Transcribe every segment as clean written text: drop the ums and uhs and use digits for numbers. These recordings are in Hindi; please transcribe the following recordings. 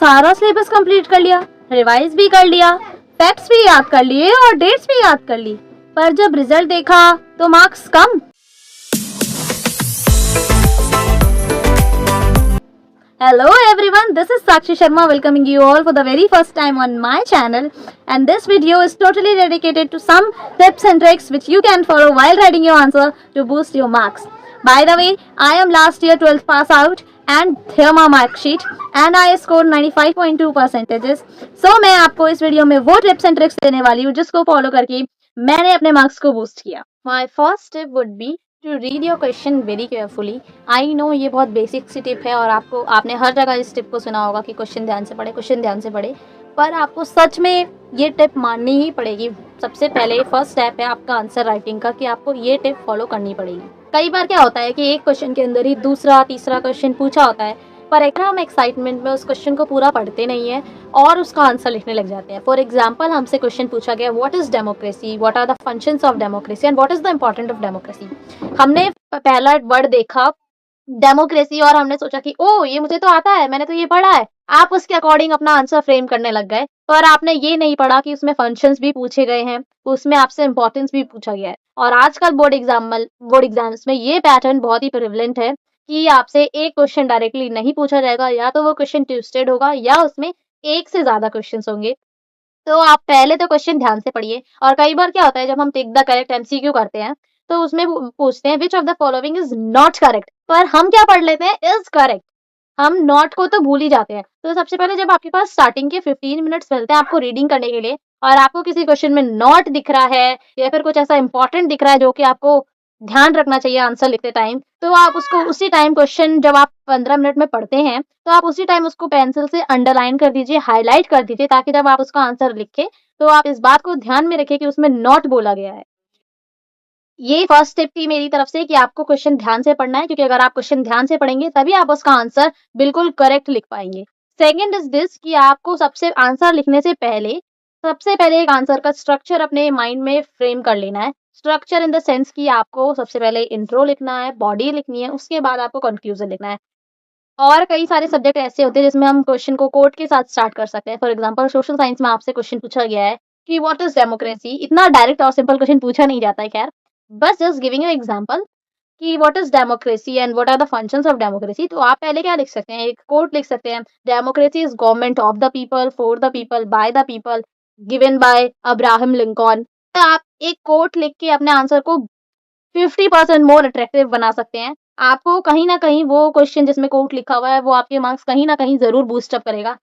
सारा सिलेबस कंप्लीट कर लिया, रिवाइज भी कर लिया, फैक्ट्स भी याद कर लिए और डेट्स भी याद कर ली, पर जब रिजल्ट देखा तो marks come. Hello everyone, this is Sakshi Sharma welcoming you all for the very first time on my channel, and this video is totally dedicated to some tips and tricks which you can follow while writing your answer to boost your marks. By the way, I am last year 12th pass out and here my mark sheet and I scored 95.2 percentages. So मैं आपको इस वीडियो में वो tips and tricks देने वाली हूँ जिसको फॉलो करके मैंने अपने मार्क्स को बूस्ट किया। My first tip would be to read your question very carefully. I know ये बहुत बेसिक सी टिप है और आपने हर जगह इस टिप को सुना होगा कि क्वेश्चन ध्यान से पढ़े, पर आपको सच में ये टिप माननी ही पड़ेगी। सबसे पहले फर्स्ट स्टेप है आपका आंसर राइटिंग का, कि आपको ये टिप फॉलो करनी पड़ेगी। कई बार क्या होता है कि एक क्वेश्चन के अंदर ही दूसरा तीसरा क्वेश्चन पूछा होता है, पर एक हम एक्साइटमेंट में उस क्वेश्चन को पूरा पढ़ते नहीं है और उसका आंसर लिखने लग जाते हैं। फॉर एग्जाम्पल, हमसे क्वेश्चन पूछा गया what is democracy, what are the functions of democracy and what is the important of democracy. हमने पहला वर्ड देखा डेमोक्रेसी और हमने सोचा कि ओ ये मुझे तो आता है, मैंने तो ये पढ़ा है। आप उसके अकॉर्डिंग अपना आंसर फ्रेम करने लग गए, पर आपने ये नहीं पढ़ा कि उसमें फंक्शंस भी पूछे गए हैं, उसमें आपसे इंपॉर्टेंस भी पूछा गया है। और आजकल बोर्ड एग्जाम्स में ये पैटर्न बहुत ही प्रिवलेंट है कि आपसे एक क्वेश्चन डायरेक्टली नहीं पूछा जाएगा, या तो वो क्वेश्चन ट्विस्टेड होगा या उसमें एक से ज्यादा क्वेश्चन होंगे। तो आप पहले तो क्वेश्चन ध्यान से पढ़िए। और कई बार क्या होता है, जब हम टिक द करेक्ट एमसीक्यू करते हैं तो उसमें पूछते हैं which of the following is not correct, पर हम क्या पढ़ लेते हैं इज करेक्ट, हम नॉट को तो भूल ही जाते हैं। तो सबसे पहले जब आपके पास स्टार्टिंग के 15 मिनट्स मिलते हैं आपको रीडिंग करने के लिए, और आपको किसी क्वेश्चन में नॉट दिख रहा है या फिर कुछ ऐसा इंपॉर्टेंट दिख रहा है जो कि आपको ध्यान रखना चाहिए आंसर लिखते टाइम, तो आप उसको उसी टाइम क्वेश्चन जब आप 15 मिनट में पढ़ते हैं तो आप उसी टाइम उसको पेंसिल से अंडरलाइन कर दीजिए, हाईलाइट कर दीजिए, ताकि जब आप उसका आंसर लिखें तो आप इस बात को ध्यान में रखें कि उसमें नॉट बोला गया है। ये फर्स्ट टिप थी मेरी तरफ से कि आपको क्वेश्चन ध्यान से पढ़ना है, क्योंकि अगर आप क्वेश्चन ध्यान से पढ़ेंगे तभी आप उसका आंसर बिल्कुल करेक्ट लिख पाएंगे। सेकंड इज दिस कि आपको आंसर लिखने से पहले सबसे पहले एक आंसर का स्ट्रक्चर अपने माइंड में फ्रेम कर लेना है। स्ट्रक्चर इन द सेंस कि आपको सबसे पहले इंट्रो लिखना है, बॉडी लिखनी है, उसके बाद आपको कंक्लूजन लिखना है। और कई सारे सब्जेक्ट ऐसे होते हैं जिसमें हम क्वेश्चन को कोट के साथ स्टार्ट कर सकते हैं। फॉर एग्जाम्पल, सोशल साइंस में आपसे क्वेश्चन पूछा गया है कि व्हाट इज डेमोक्रेसी। इतना डायरेक्ट और सिंपल क्वेश्चन पूछा नहीं जाता है, खैर बस जस्ट गिविंग यू एग्जांपल कि what is democracy and what are the functions of democracy. तो आप पहले क्या लिख सकते हैं, एक कोट लिख सकते हैं, democracy is government of the people, for the people, by the people, given by Abraham Lincoln. तो आप एक कोट लिख के अपने आंसर को 50% मोर अट्रैक्टिव बना सकते हैं। आपको कहीं ना कहीं वो क्वेश्चन जिसमें कोट लिखा हुआ है वो आपके मार्क्स कहीं ना कहीं जरूर बूस्ट अप करेगा।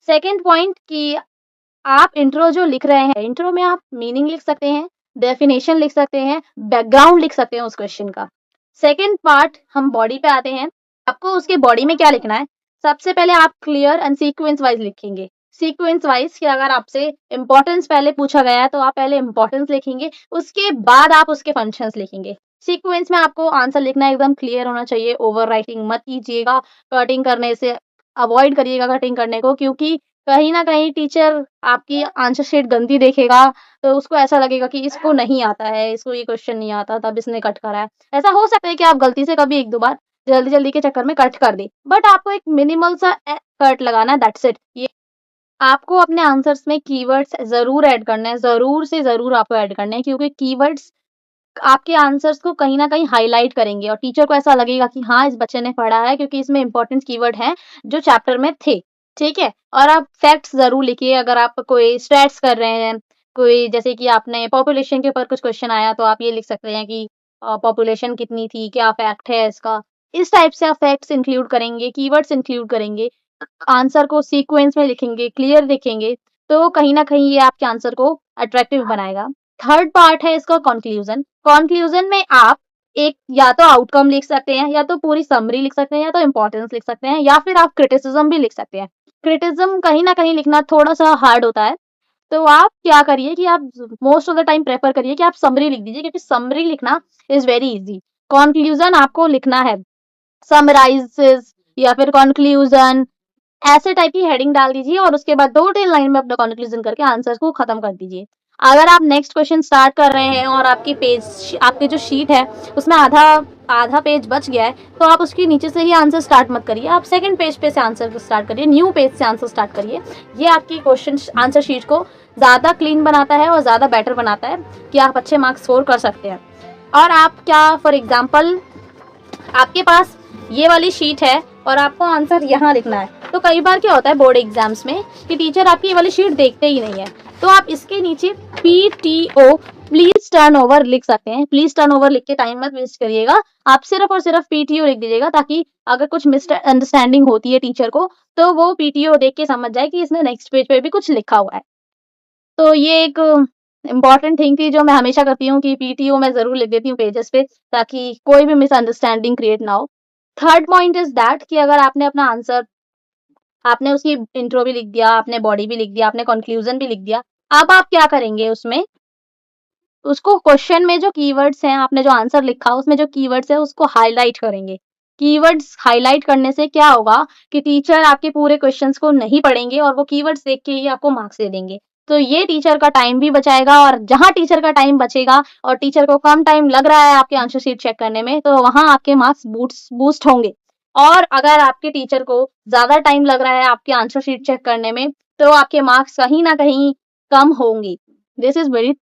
सेकेंड पॉइंट कि आप इंट्रो जो लिख रहे हैं, इंट्रो में आप मीनिंग लिख सकते हैं, डेफिनेशन लिख सकते हैं, बैकग्राउंड लिख सकते हैं उस क्वेश्चन का। सेकेंड पार्ट, हम बॉडी पे आते हैं। आपको उसके बॉडी में क्या लिखना है, सबसे पहले आप क्लियर एंड सीक्वेंस वाइज लिखेंगे। सीक्वेंस वाइज कि अगर आपसे इंपॉर्टेंस पहले पूछा गया है तो आप पहले इंपॉर्टेंस लिखेंगे, उसके बाद आप उसके फंक्शंस लिखेंगे। सीक्वेंस में आपको आंसर लिखना एकदम क्लियर होना चाहिए, ओवर राइटिंग मत कीजिएगा, कटिंग करने से अवॉइड करिएगा कटिंग करने को, क्योंकि कहीं ना कहीं टीचर आपकी आंसर शीट गंदी देखेगा तो उसको ऐसा लगेगा कि इसको नहीं आता है, इसको ये क्वेश्चन नहीं आता तब इसने कट करा है। ऐसा हो सकता है कि आप गलती से कभी एक दो बार जल्दी के चक्कर में कट कर दे, बट आपको एक मिनिमल सा कट लगाना है, दैट्स इट। ये आपको अपने आंसर्स में कीवर्ड्स जरूर ऐड करना है, जरूर से जरूर आपको ऐड करना है, क्योंकि कीवर्ड्स आपके आंसर्स को कहीं ना कहीं हाईलाइट करेंगे और टीचर को ऐसा लगेगा कि हाँ इस बच्चे ने पढ़ा है, क्योंकि इसमें इंपॉर्टेंट कीवर्ड हैं जो चैप्टर में थे। ठीक है, और आप फैक्ट्स जरूर लिखिए। अगर आप कोई स्टैट्स कर रहे हैं, कोई जैसे कि आपने पॉपुलेशन के ऊपर कुछ क्वेश्चन आया तो आप ये लिख सकते हैं कि पॉपुलेशन कितनी थी, क्या फैक्ट है इसका। इस टाइप से आप फैक्ट्स इंक्लूड करेंगे, कीवर्ड्स इंक्लूड करेंगे, आंसर को सीक्वेंस में लिखेंगे, क्लियर लिखेंगे, तो कहीं ना कहीं ये आपके आंसर को अट्रैक्टिव बनाएगा। थर्ड पार्ट है इसका कंक्लूजन। कंक्लूजन में आप एक या तो आउटकम लिख सकते हैं, या तो पूरी समरी लिख सकते हैं, या तो इंपॉर्टेंस लिख सकते हैं, या फिर आप क्रिटिसिज्म भी लिख सकते हैं। क्रिटिसिज्म कहीं ना कहीं लिखना थोड़ा सा हार्ड होता है, तो आप क्या करिए कि आप most of the time prefer करिए कि आप समरी लिख दीजिए, क्योंकि समरी लिखना इज वेरी इजी। कंक्लूजन आपको लिखना है समराइजेस या फिर कंक्लूजन, ऐसे टाइप की हेडिंग डाल दीजिए और उसके बाद 2-3 लाइन में अपना कंक्लूजन करके आंसर को खत्म कर दीजिए। अगर आप नेक्स्ट क्वेश्चन स्टार्ट कर रहे हैं और आपकी जो शीट है उसमें आधा पेज बच गया है, तो आप उसके नीचे से ही आंसर स्टार्ट मत करिए, आप सेकंड पेज पे से आंसर स्टार्ट करिए, न्यू पेज से आंसर स्टार्ट करिए। ये आपकी क्वेश्चन आंसर शीट को ज़्यादा क्लीन बनाता है और ज़्यादा बेटर बनाता है कि आप अच्छे मार्क्स स्कोर कर सकते हैं। और आप क्या, फॉर एग्जाम्पल आपके पास ये वाली शीट है और आपको आंसर यहाँ लिखना है, तो कई बार क्या होता है बोर्ड एग्जाम्स में कि टीचर आपकी ये वाली शीट देखते ही नहीं है, तो आप इसके नीचे PTO प्लीज टर्न ओवर लिख सकते हैं। प्लीज टर्न ओवर लिख के टाइम मत वेस्ट करिएगा, आप सिर्फ और सिर्फ PTO लिख दीजिएगा, ताकि अगर कुछ मिसअंडरस्टैंडिंग होती है टीचर को तो वो PTO देख के समझ जाए कि इसने नेक्स्ट पेज पे भी कुछ लिखा हुआ है। तो ये एक इम्पॉर्टेंट थिंग थी जो मैं हमेशा करती हूँ कि PTO मैं जरूर लिख देती हूँ पेजेस पे, ताकि कोई भी मिसअंडरस्टैंडिंग क्रिएट ना हो। थर्ड पॉइंट इज दैट कि अगर आपने अपना आंसर, आपने उसकी इंट्रो भी लिख दिया, आपने बॉडी भी लिख दिया, आपने कंक्लूजन भी लिख दिया, अब आप क्या करेंगे उसमें, उसको क्वेश्चन में जो कीवर्ड्स हैं, आपने जो आंसर लिखा उसमें जो कीवर्ड्स है उसको हाईलाइट करेंगे। कीवर्ड्स हाईलाइट करने से क्या होगा कि टीचर आपके पूरे क्वेश्चंस को नहीं पढ़ेंगे और वो कीवर्ड्स देख के ही आपको मार्क्स दे देंगे। तो ये टीचर का टाइम भी बचाएगा, और जहां टीचर का टाइम बचेगा और टीचर को कम टाइम लग रहा है आपके आंसर शीट चेक करने में, तो वहां आपके मार्क्स बूस्ट होंगे। और अगर आपके टीचर को ज्यादा टाइम लग रहा है आपके आंसर शीट चेक करने में, तो आपके मार्क्स कहीं ना कहीं कम होंगे। This is very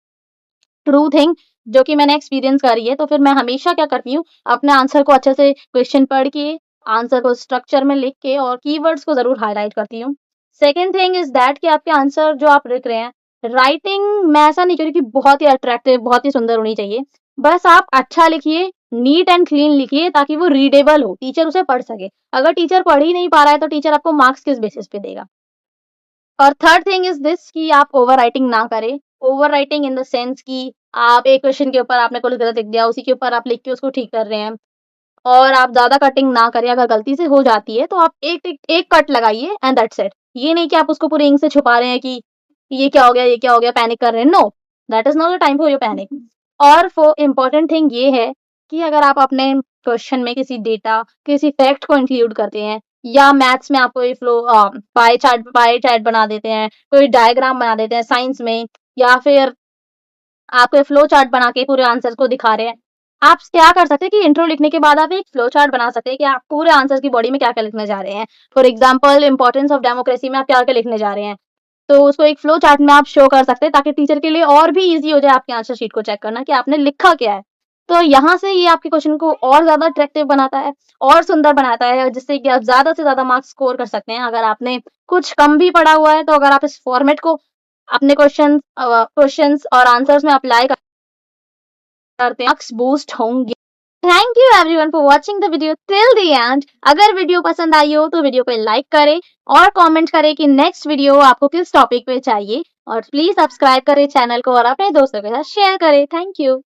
true thing जो कि मैंने एक्सपीरियंस करी है। तो फिर मैं हमेशा क्या करती हूँ, अपने आंसर को अच्छे से क्वेश्चन पढ़ के, आंसर को स्ट्रक्चर में लिख के और कीवर्ड्स को जरूर हाईलाइट करती हूँ। सेकेंड थिंग इज दैट कि आपके आंसर जो आप लिख रहे हैं, राइटिंग मैं ऐसा नहीं कह रही कि बहुत ही अट्रैक्टिव, बहुत ही सुंदर होनी चाहिए, बस आप अच्छा लिखिए, नीट एंड क्लीन लिखिए, ताकि वो रीडेबल हो, टीचर उसे पढ़ सके। अगर टीचर पढ़ ही नहीं पा रहा है तो टीचर आपको मार्क्स किस बेसिस पे देगा। और थर्ड थिंग इज दिस कि आप ओवर राइटिंग ना करें। Over writing in the sense कि आप एक क्वेश्चन के ऊपर आपने कुछ गलत लिख दिया, उसी के ऊपर आप लिख के उसको ठीक कर रहे हैं, और आप ज्यादा कटिंग ना करें। अगर गलती से हो जाती है तो आप एक कट लगाइए एंड दैट्स इट। ये नहीं कि आप उसको पूरे इंक से छुपा रहे हैं कि ये क्या हो गया, ये क्या हो गया, पैनिक कर रहे हैं। No, that is not the time for your panic. और फॉर इम्पोर्टेंट थिंग ये है कि अगर आप अपने क्वेश्चन में किसी डेटा, किसी फैक्ट को इंक्लूड करते हैं, या मैथ्स में आप कोई पाई चार्ट बना देते हैं, कोई डायग्राम बना देते हैं साइंस में, या फिर आप कोई फ्लो चार्ट बना के पूरे आंसर को दिखा रहे हैं, आप क्या कर सकते हैं कि इंट्रो लिखने के बाद आप एक फ्लो चार्ट बना सकते हैं कि आप पूरे आंसर की बॉडी में क्या क्या लिखने जा रहे हैं। For example, importance of democracy में आप क्या क्या लिखने जा रहे हैं, तो उसको एक फ्लो चार्ट में आप शो कर सकते हैं, ताकि टीचर के लिए और भी इजी हो जाए आपके आंसर शीट को चेक करना कि आपने लिखा क्या है। तो यहाँ से ये आपके क्वेश्चन को और ज्यादा अट्रैक्टिव बनाता है, और सुंदर बनाता है, जिससे कि आप ज्यादा से ज्यादा मार्क्स स्कोर कर सकते हैं। अगर आपने कुछ कम भी पढ़ा हुआ है, तो अगर आप इस फॉर्मेट को अपने क्वेश्चंस और आंसर्स में अप्लाई करते हैं, मार्क्स बूस्ट होंगे। Thank you everyone for watching the video till the end. अगर वीडियो पसंद आई हो तो वीडियो पे लाइक करें और कमेंट करें कि नेक्स्ट वीडियो आपको किस टॉपिक पे चाहिए, और प्लीज सब्सक्राइब करें चैनल को और अपने दोस्तों के साथ शेयर करें। Thank you.